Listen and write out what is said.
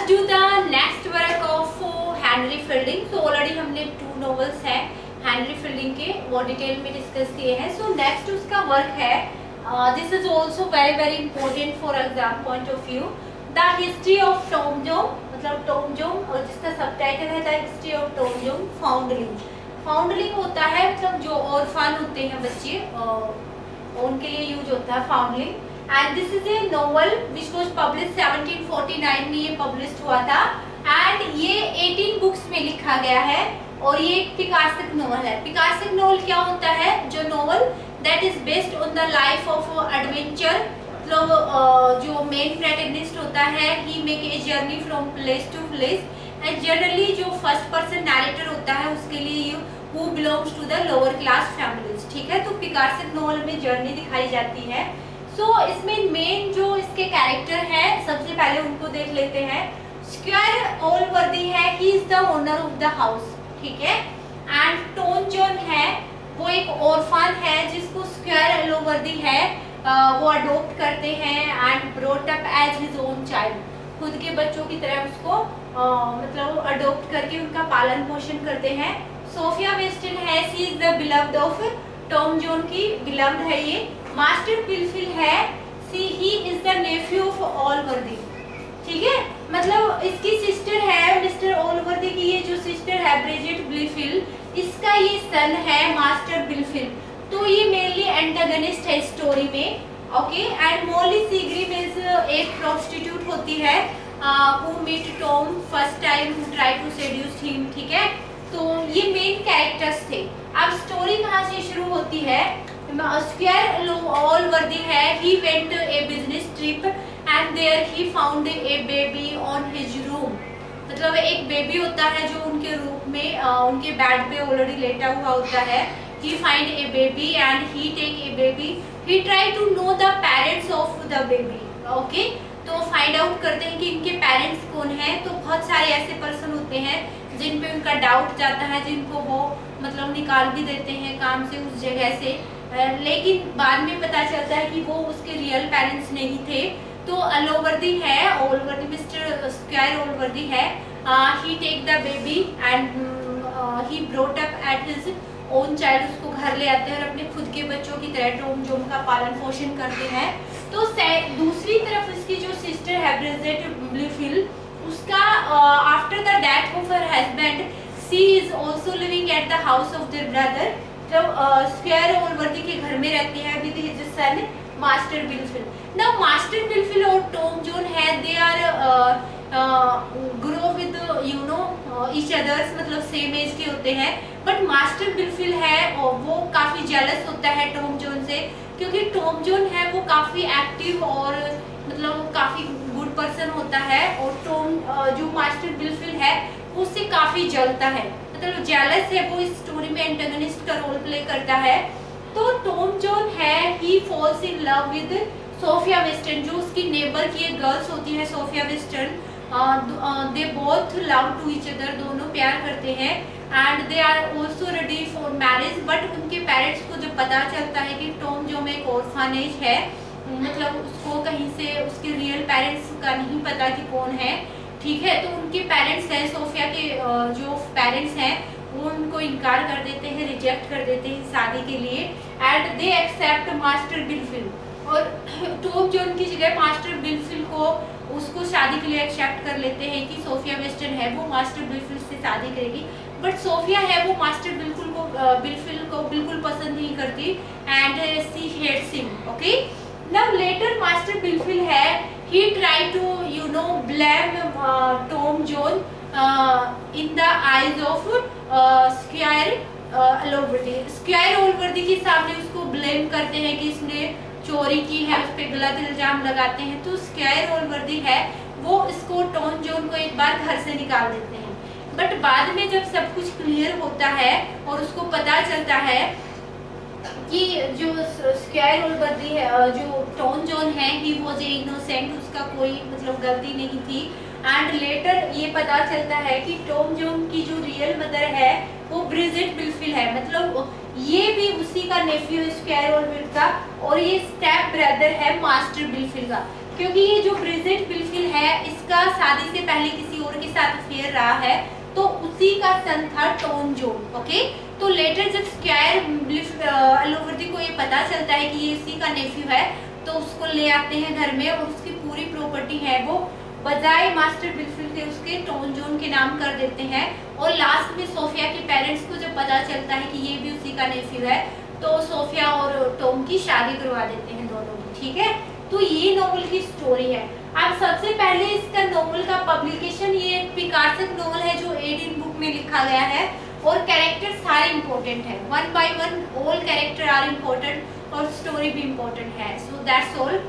do the next work of Henry fielding. तो already हमने 2 novels हैं हेनरी फील्डिंग के, वो डिटेल में डिस्कस किए हैं। सो नेक्स्ट उसका वर्क है, this is also very very important for exam point of view, the history of Tom जोम, मतलब टॉम जोम, और जिसका सबटाइटल है द हिस्ट्री ऑफ टॉम जोम फाउंडलिंग। फाउंडलिंग होता है मतलब जो ऑर्फन होते हैं बच्चे, उनके लिए यूज होता है फाउंडलिंग। And this is a novel which was publish 1749 में ये पब्लिश हुआ था। एंड ये 18 बुक्स में लिखा गया है और ये एक पिकासिक नॉवल है। पिकासिक नॉवल क्या होता है? जो novel that is based on the life of adventure, मतलब जो मेन प्रोटैगनिस्ट होता है he make a journey from place to place. And generally जो फर्स्ट पर्सन नरेटर होता है उसके लिए who belongs to the lower class families, ठीक है। तो पिकासिक नॉवल में जर्नी दिखाई जाती है। सो इसमें मेन जो इसके कैरेक्टर है, सबसे पहले उनको देख लेते हैं। स्क्वायर ओलवर्दी है, ही is the owner of the house, ठीक है। एंड टॉम जोन है, वो एक ऑर्फन है जिसको स्क्वायर ओलवर्दी है वो अडॉप्ट करते हैं and brought up as his own child, खुद के बच्चों की तरह उसको मतलब अडॉप्ट करके उनका पालन पोषण करते हैं। सोफिया वेस्टन है, she is the beloved of Tom Jones की बिलव्ड है ये। मास्टर बिलफिल है, she he is the nephew of Allworthy, ठीक है। मतलब इसकी सिस्टर है मिस्टर ओलवर्दी की, ये जो सिस्टर है ब्रिजिट बिलफिल, इसका ये सन है मास्टर बिलफिल। तो ये मेनली एंटागनिस्ट है स्टोरी में, okay. And Molly Seagrim is एक प्रोस्टिट्यूट होती है who meet Tom first time, who try to seduce him, ठीक है। तो ये मेन कैरेक्टर्स थे। अब स्टोरी कहाँ से शुरू होती है? स्क्वायर ओलवर्दी है, he went a business trip and there he found a baby on his room. मतलब एक बेबी होता है जो उनके रूम में उनके बेड पे ऑलरेडी लेटा हुआ होता है। He find a baby and he take a baby. He try to know the parents of the baby. Okay? तो फाइंड आउट करते हैं कि इनके पेरेंट्स कौन है। तो बहुत सारे ऐसे पर्सन होते हैं जिन पे उनका डाउट जाता है, जिनको वो मतलब निकाल भी देते हैं काम से उस जगह से, लेकिन बाद में पता चलता है कि वो उसके रियल पेरेंट्स नहीं थे। तो ओलवर्दी है, ओलवर्दी मिस्टर स्क्वायर ओलवर्दी है, he take the baby and he brought up at his own child, उसको घर ले आते हैं और अपने खुद के बच्चों की तरह टॉम जोम का पालन पोषण करते हैं। तो दूसरी तरफ इसकी जो सिस्टर है ब्रिजिट बिलफिल, उसका after the death of her husband she is also living at the house of their brother. जब स्क्वायर ओलवर्दी के घर में रहती है with his son master Blifil. Now master Blifil और टॉम जोन है, they are grow with you know each others, मतलब same age के होते हैं। बट मास्टर बिलफिल है और वो काफी जेलस होता है टॉम जोन से, क्योंकि टॉम जोन है वो काफी एक्टिव और मतलब काफी गुड पर्सन होता है, और टॉम जो मास्टर बिलफिल है उससे काफी जलता है, मतलब जेलस है। वो इस स्टोरी में एंटागनिस्ट का रोल प्ले करता है। तो टॉम जोन है, he falls in love with Sophia Western, जो उसकी नेबर की एक गर्ल्स होती है Sophia Western. They both love to each other, दोनों प्यार करते हैं। And they are also ready for marriage. But उनके पेरेंट्स को जब पता चलता है कि टॉम जो में एक ऑर्फनेज है, मतलब उसको कहीं से उसके रियल पेरेंट्स का नहीं पता कि कौन है, ठीक है। तो उनके पेरेंट्स हैं, सोफिया के जो पेरेंट्स हैं वो उनको इनकार कर देते हैं, रिजेक्ट कर देते हैं शादी के लिए। And they accept master Blifil, और टॉम जोन की जगह मास्टर बिलफिल को उसको शादी के लिए एक्सेप्ट कर लेते हैं कि सोफिया वेस्टर्न है वो मास्टर बिलफिल से शादी करेगी। बट सोफिया है वो मास्टर बिलफिल को बिल्कुल पसंद नहीं करती and she hates him, okay. Now later master Blifil है, he try to you know blame Tom Jones in the eyes of Squire Allworthy. Squire Allworthy के सामने उसको ब्लेम करते हैं कि इसने चोरी की है, उस पर गलत इल्जाम लगाते हैं। तो स्क्वायर ओलवर्दी है वो इसको टॉम जोन को एक बार घर से निकाल देते हैं। बट बाद में जब सब कुछ क्लियर होता है और उसको पता चलता है कि जो स्क्वायर ओलवर्दी है, जो टॉम जॉन है, ही वाज इनोसेंट, उसका कोई मतलब गलती नहीं थी। एंड लेटर ये पता चलता है कि टॉम जॉन की जो रियल मदर है वो ब्रिजिट बिलफिल है, मतलब ये भी उसी का नेफ्यू स्क्वायर ओलवर्दी का, और ये स्टेप ब्रदर है मास्टर बिलफिल का। क्योंकि ये जो ब्रिजिट बिलफिल है इसका शादी से पहले किसी और के साथ अफेयर रहा है, तो उसी का सन था टॉम जॉन। ओके, तो लेटर जब स्क्वायर ओलवर्दी को ये पता चलता है कि ये इसी का नेफ्यू है, तो उसको ले आते हैं घर में और उसकी पूरी प्रॉपर्टी है वो बजाय मास्टर बिलफिल के उसके टॉम जॉन के नाम कर देते हैं। और लास्ट में सोफिया के पेरेंट्स को जब पता चलता है कि ये भी उसी का नेफ्यू है, तो सोफिया और टॉम की शादी करवा देते हैं दोनों की। ठीक है, तो ये नॉवल की स्टोरी है। अब सबसे पहले इसका नॉवल का पब्लिकेशन, ये पिकार्सन नॉवल है जो 18 बुक में लिखा गया है, और कैरेक्टर सारे इंपॉर्टेंट है, one by one all character are important और स्टोरी भी इम्पोर्टेंट है। So that's all.